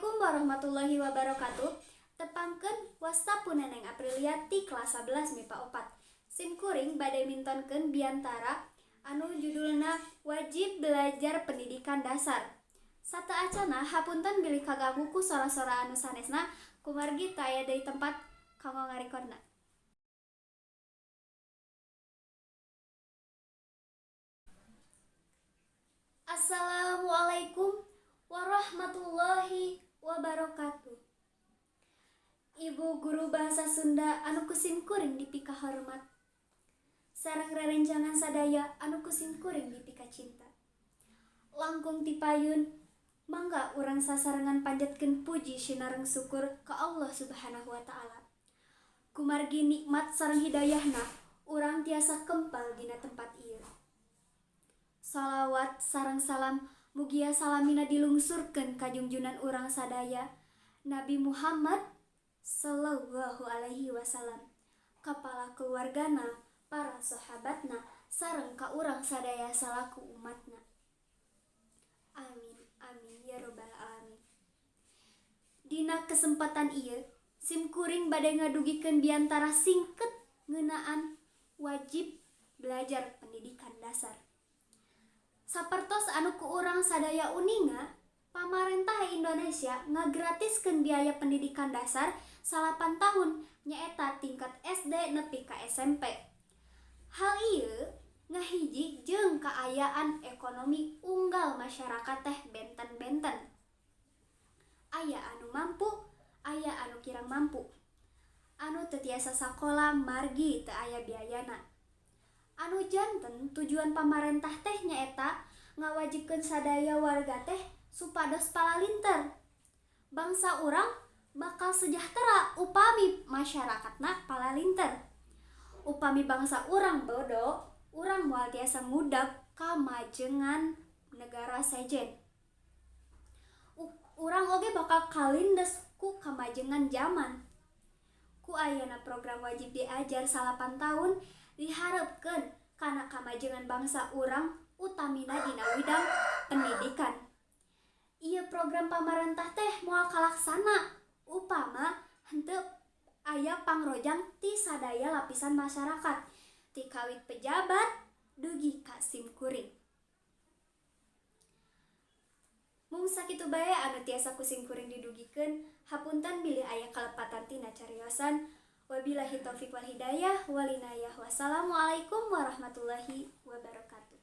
Assalamualaikum warahmatullahi wabarakatuh. Tepangkeun wastapuneneng Aprilia ti kelas 11 MIPA 4. Sim kuring bade mintonkeun biantara anu judulna wajib belajar pendidikan dasar. Sata acana hapunten bilih kaganggu ku sora-sora anu sanesna kumargi teu aya deui tempat kanggo ngarekodna. Assalamualaikum warahmatullahi wabarakatuh. Ibu guru bahasa Sunda anu kusim kuring dipika hormat, sareng rerencangan sadaya anu kusim kuring dipika cinta. Langkung tipayun, mangga urang sasarengan panjatkeun puji sinareng syukur ka Allah Subhanahu wa taala. Kumargi nikmat sareng hidayahna, urang tiasa kempal dina tempat ieu. Salawat sareng salam mugia salamina dilungsurkeun ka junjunan urang sadaya Nabi Muhammad sallallahu alaihi wasallam, kapala keluargana, para sahabatna, sareng ka urang sadaya salaku umatna. Amin amin ya robbal alamin. Dina kesempatan ieu sim kuring bade ngadugikeun biantara singket ngeunaan wajib belajar pendidikan dasar. Sapertos anu ku urang sadaya uninga, pamarentah Indonesia ngagratiskeun biaya pendidikan dasar 8 tahun nyaeta tingkat SD nepi ka SMP. Hal ieu ngahiji jeung kaayaan ekonomi unggal masyarakat teh benten-benten. Aya anu mampu, aya anu kirang mampu. Anu teu tiasa sakola margi teu aya biayana. Anu janten tujuan pamarentah teh nyaeta ngawajibkeun sadaya warga teh supados palalinter. Bangsa urang bakal sejahtera upami masyarakatna palalinter. Upami bangsa urang bodo, urang moal tiasa ngudag kamajengan negara sejen. Urang oge bakal kalindes ku kamajengan zaman. Ku ayeuna program wajib diajar 8 tahun diharapkeun kana kamajengan bangsa urang utamina dina widang pendidikan. Ieu program pamarentah teh moal kalaksana upama henteu aya pangrojang ti sadaya lapisan masyarakat, ti kawit pejabat dugi ka sim kuring. Mung sakitu bae anu tiasa ku sim kuring didugikeun, hapunten bilih aya kalepatan tina cariosan. Wabillahi taufik wal hidayah walinayah. Wassalamualaikum warahmatullahi wabarakatuh.